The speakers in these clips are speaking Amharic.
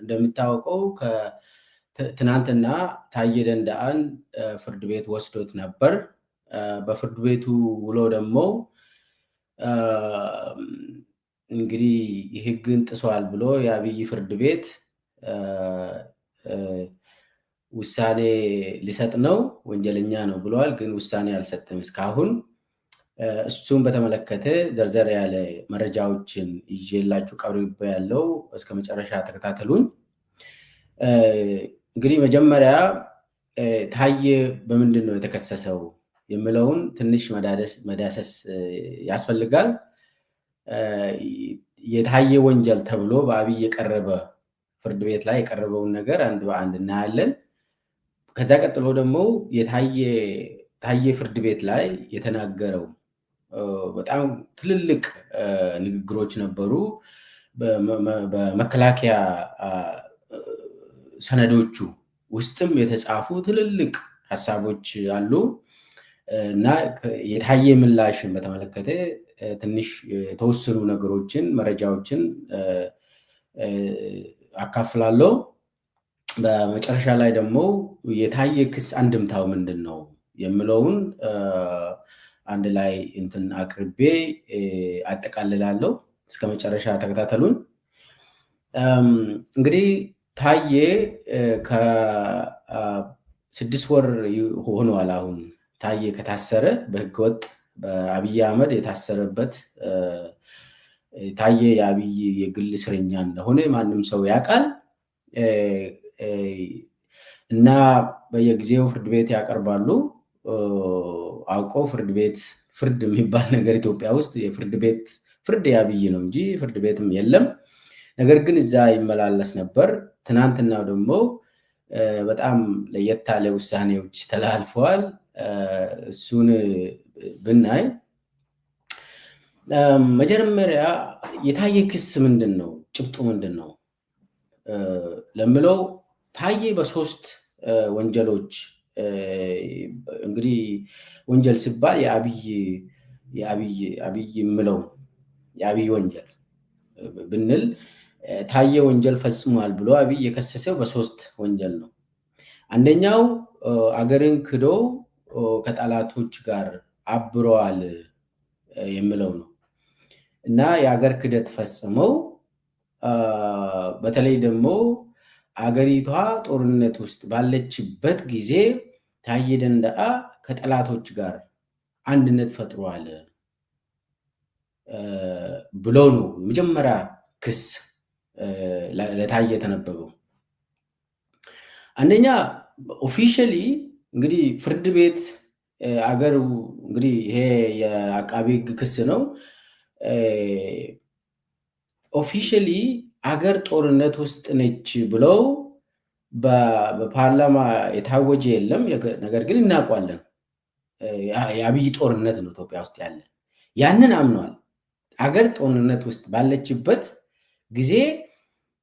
እንደሚታወቀው ከትናንትና ታዬ ደንደአን ፍርድ ቤት ወስዶት ነበር። በፍርድ ቤቱ ውሎ ደግሞ እንግዲህ ሕግን ጥሷል ብሎ የአብይ ፍርድ ቤት ውሳኔ ሊሰጥ ነው፣ ወንጀለኛ ነው ብሏል። ግን ውሳኔ አልሰጠም እስካሁን። እሱን በተመለከተ ዘርዘር ያለ መረጃዎችን ይዤላችሁ ቀርብ ያለው እስከ መጨረሻ ተከታተሉኝ። እንግዲህ መጀመሪያ ታዬ በምንድን ነው የተከሰሰው የሚለውን ትንሽ መዳሰስ ያስፈልጋል። የታዬ ወንጀል ተብሎ በአብይ የቀረበ ፍርድ ቤት ላይ የቀረበውን ነገር አንድ በአንድ እናያለን። ከዛ ቀጥሎ ደግሞ ታዬ ፍርድ ቤት ላይ የተናገረው በጣም ትልልቅ ንግግሮች ነበሩ። በመከላከያ ሰነዶቹ ውስጥም የተጻፉ ትልልቅ ሀሳቦች አሉ እና የታዬ ምላሽን በተመለከተ ትንሽ የተወሰኑ ነገሮችን መረጃዎችን አካፍላለሁ። በመጨረሻ ላይ ደግሞ የታዬ ክስ አንድምታው ምንድን ነው የሚለውን አንድ ላይ አቅርቤ አጠቃልላለሁ። እስከ መጨረሻ ተከታተሉን። እንግዲህ ታዬ ከ6 ወር ሆኗል። አሁን ታዬ ከታሰረ በህገወጥ በአብይ አህመድ የታሰረበት ታዬ የአብይ የግል እስረኛ እንደሆነ ማንም ሰው ያውቃል እና በየጊዜው ፍርድ ቤት ያቀርባሉ። አውቀው ፍርድ የሚባል ነገር ኢትዮጵያ ውስጥ ፍርድ የአብይ ነው እንጂ ፍርድ ቤትም የለም። ነገር ግን እዛ ይመላለስ ነበር። ትናንትናው ደግሞ በጣም ለየት ያለ ውሳኔዎች ተላልፈዋል። እሱን ብናይ መጀመሪያ የታዬ ክስ ምንድን ነው፣ ጭብጡ ምንድን ነው ለምለው ታዬ በ3 ወንጀሎች እንግዲህ ወንጀል ሲባል የአብይ ምለው የአብይ ወንጀል ብንል ታዬ ወንጀል ፈጽሟል ብሎ አብይ የከሰሰው በ3 ወንጀል ነው። አንደኛው አገርን ክዶ ከጠላቶች ጋር አብረዋል የሚለው ነው እና የአገር ክደት ፈጽመው በተለይ ደግሞ አገሪቷ ጦርነት ውስጥ ባለችበት ጊዜ ታዬ ደንደአ ከጠላቶች ጋር አንድነት ፈጥሯል ብሎ ነው መጀመሪያ ክስ ለታዬ የተነበበው። አንደኛ ኦፊሻሊ እንግዲህ ፍርድ ቤት አገር እንግዲህ ይሄ የአቃቢ ሕግ ክስ ነው። ኦፊሻሊ አገር ጦርነት ውስጥ ነች ብለው በፓርላማ የታወጀ የለም። ነገር ግን እናውቃለን የአብይ ጦርነት ነው ኢትዮጵያ ውስጥ ያለ። ያንን አምኗል። አገር ጦርነት ውስጥ ባለችበት ጊዜ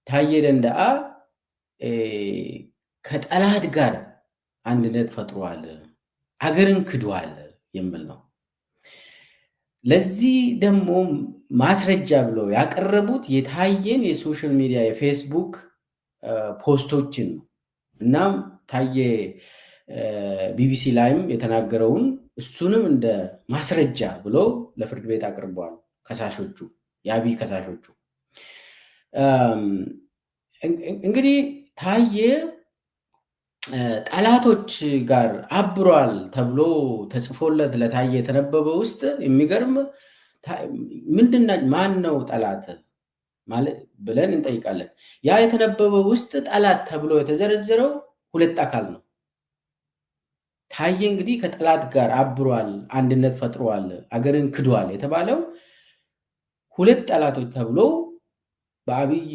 ታዬ ደንደአ ከጠላት ጋር አንድነት ፈጥሯል፣ አገርን ክዷል የሚል ነው። ለዚህ ደግሞ ማስረጃ ብለው ያቀረቡት የታዬን የሶሻል ሚዲያ የፌስቡክ ፖስቶችን ነው። እናም ታዬ ቢቢሲ ላይም የተናገረውን እሱንም እንደ ማስረጃ ብለው ለፍርድ ቤት አቅርበዋል ከሳሾቹ፣ የአብይ ከሳሾቹ። እንግዲህ ታዬ ጠላቶች ጋር አብሯል ተብሎ ተጽፎለት ለታዬ የተነበበ ውስጥ የሚገርም ማን ነው ጠላት ማለት ብለን እንጠይቃለን። ያ የተነበበ ውስጥ ጠላት ተብሎ የተዘረዘረው 2 አካል ነው። ታዬ እንግዲህ ከጠላት ጋር አብሯል፣ አንድነት ፈጥሯል፣ አገርን ክዷል የተባለው 2 ጠላቶች ተብሎ በአብይ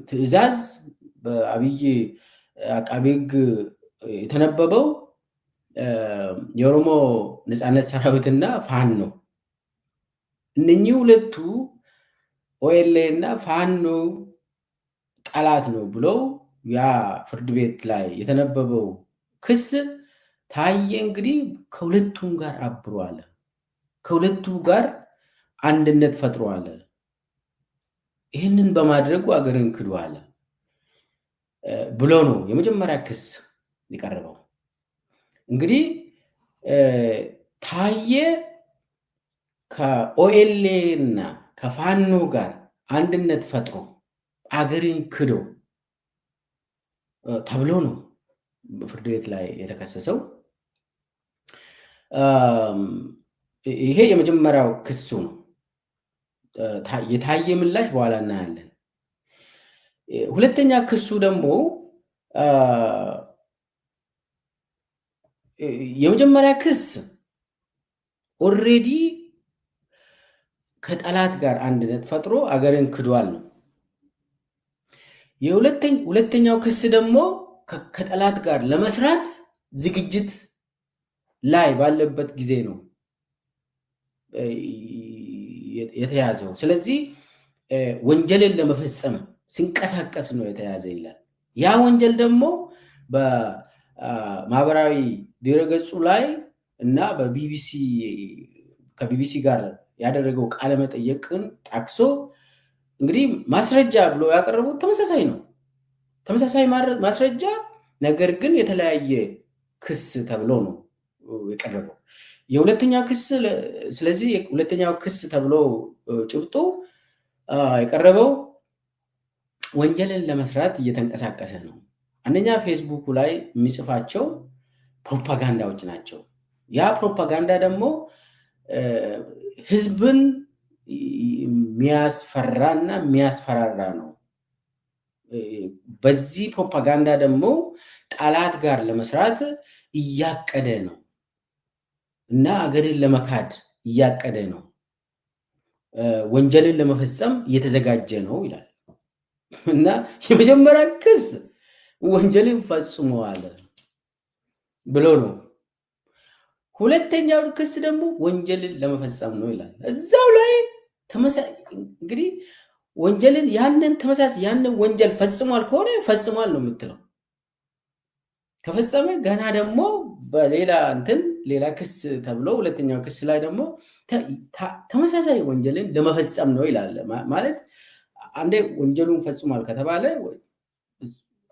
ትዕዛዝ በአብይ አቃቤ ሕግ የተነበበው የኦሮሞ ነፃነት ሰራዊትና ፋኖ ነው። እነኚህ 2ቱ ኦኤልኤ እና ፋኖ ጠላት ነው ብለው ያ ፍርድ ቤት ላይ የተነበበው ክስ ታዬ እንግዲህ ከ2ቱም ጋር አብሯል፣ ከ2ቱ ጋር አንድነት ፈጥሯል ይህንን በማድረጉ አገርን ክዷል ብሎ ነው የመጀመሪያ ክስ የቀረበው። እንግዲህ ታየ ከኦኤልኤ እና ከፋኖ ጋር አንድነት ፈጥሮ አገርን ክዶ ተብሎ ነው በፍርድ ቤት ላይ የተከሰሰው። ይሄ የመጀመሪያው ክሱ ነው። የታየ ምላሽ በኋላ እናያለን። ሁለተኛ ክሱ ደግሞ የመጀመሪያ ክስ ኦልሬዲ ከጠላት ጋር አንድነት ፈጥሮ አገርን ክዷል ነው። ሁለተኛው ክስ ደግሞ ከጠላት ጋር ለመስራት ዝግጅት ላይ ባለበት ጊዜ ነው የተያዘው። ስለዚህ ወንጀልን ለመፈጸም ሲንቀሳቀስ ነው የተያዘ ይላል። ያ ወንጀል ደግሞ በማህበራዊ ድረገጹ ላይ እና ከቢቢሲ ጋር ያደረገው ቃለ መጠይቅን ጠቅሶ እንግዲህ ማስረጃ ብሎ ያቀረቡት ተመሳሳይ ነው። ተመሳሳይ ማስረጃ ነገር ግን የተለያየ ክስ ተብሎ ነው የቀረበው። የሁለተኛው ክስ ስለዚህ ሁለተኛው ክስ ተብሎ ጭብጡ የቀረበው ወንጀልን ለመስራት እየተንቀሳቀሰ ነው። አንደኛ ፌስቡክ ላይ የሚጽፋቸው ፕሮፓጋንዳዎች ናቸው። ያ ፕሮፓጋንዳ ደግሞ ህዝብን የሚያስፈራና የሚያስፈራራ ነው። በዚህ ፕሮፓጋንዳ ደግሞ ጠላት ጋር ለመስራት እያቀደ ነው እና አገርን ለመካድ እያቀደ ነው፣ ወንጀልን ለመፈጸም እየተዘጋጀ ነው ይላል እና የመጀመሪያ ክስ ወንጀልን ፈጽመዋል ብሎ ነው። ሁለተኛው ክስ ደግሞ ወንጀልን ለመፈጸም ነው ይላል። እዛው ላይ እንግዲህ ወንጀልን ያንን ወንጀል ፈጽሟል ከሆነ ፈጽሟል ነው የምትለው። ከፈጸመ ገና ደግሞ በሌላ ሌላ ክስ ተብሎ ሁለተኛው ክስ ላይ ደግሞ ተመሳሳይ ወንጀልን ለመፈጸም ነው ይላል። ማለት አንዴ ወንጀሉን ፈጽሟል ከተባለ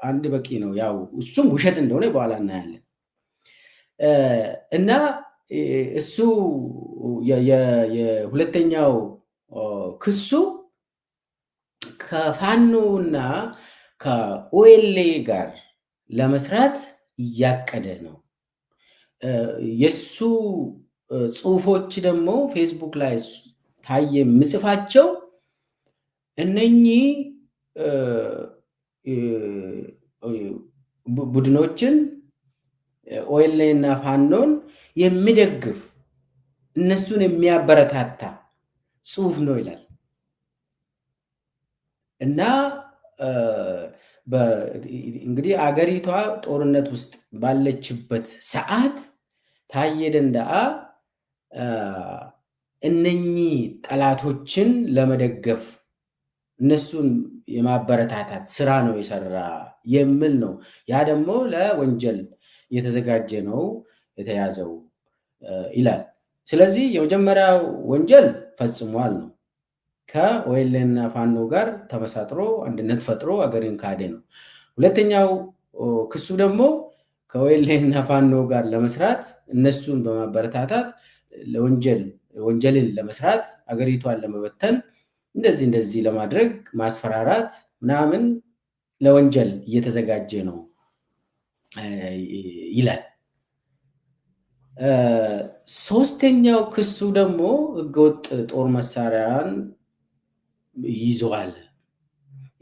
አንድ በቂ ነው። ያው እሱም ውሸት እንደሆነ በኋላ እናያለን። እና እሱ የሁለተኛው ክሱ ከፋኖና ከኦኤልኤ ጋር ለመስራት እያቀደ ነው። የሱ ጽሁፎች ደግሞ ፌስቡክ ላይ ታየ ምጽፋቸው እነኚህ ቡድኖችን ኦኤልኤ እና ፋኖን የሚደግፍ እነሱን የሚያበረታታ ጽሁፍ ነው ይላል እና እንግዲህ አገሪቷ ጦርነት ውስጥ ባለችበት ሰዓት ታየ ደንደዓ እነኚህ ጠላቶችን ለመደገፍ እነሱን የማበረታታት ስራ ነው የሰራ የሚል ነው። ያ ደግሞ ለወንጀል የተዘጋጀ ነው የተያዘው ይላል። ስለዚህ የመጀመሪያው ወንጀል ፈጽሟል ነው። ከኦኤልኤ እና ፋኖ ጋር ተመሳጥሮ አንድነት ፈጥሮ አገርን ካደ ነው። ሁለተኛው ክሱ ደግሞ ከኦኤልኤ እና ፋኖ ጋር ለመስራት እነሱን በማበረታታት ወንጀልን ለመስራት አገሪቷን ለመበተን እንደዚህ ለማድረግ ማስፈራራት ምናምን ለወንጀል እየተዘጋጀ ነው ይላል። ሶስተኛው ክሱ ደግሞ ህገወጥ ጦር መሳሪያን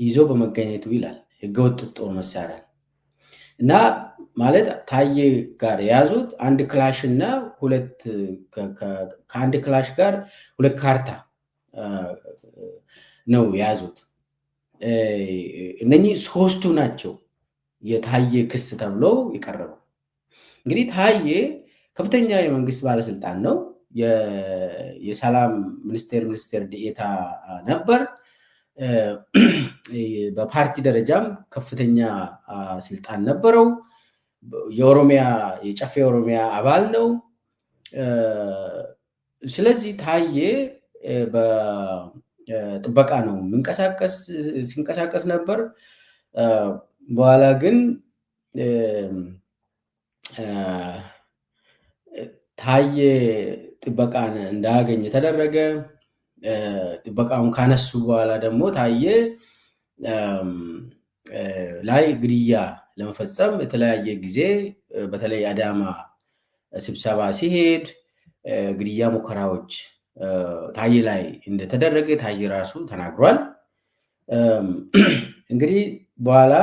ይዞ በመገኘቱ ይላል። ህገወጥ ጦር መሳሪያ እና ማለት ታየ ጋር የያዙት አንድ ክላሽ እና ከአንድ ክላሽ ጋር ሁለት ካርታ ነው የያዙት። እነኚህ ሶስቱ ናቸው የታየ ክስ ተብሎ የቀረበው። እንግዲህ ታየ ከፍተኛ የመንግስት ባለስልጣን ነው። የሰላም ሚኒስቴር ዴኤታ ነበር። በፓርቲ ደረጃም ከፍተኛ ስልጣን ነበረው። የጨፌ ኦሮሚያ አባል ነው። ስለዚህ ታየ ጥበቃ ነው ሲንቀሳቀስ ነበር። በኋላ ግን ታዬ ጥበቃን እንዳያገኝ ተደረገ። ጥበቃውን ካነሱ በኋላ ደግሞ ታዬ ላይ ግድያ ለመፈጸም የተለያየ ጊዜ በተለይ አዳማ ስብሰባ ሲሄድ ግድያ ሙከራዎች ታዬ ላይ እንደተደረገ ታዬ ራሱ ተናግሯል። እንግዲህ በኋላ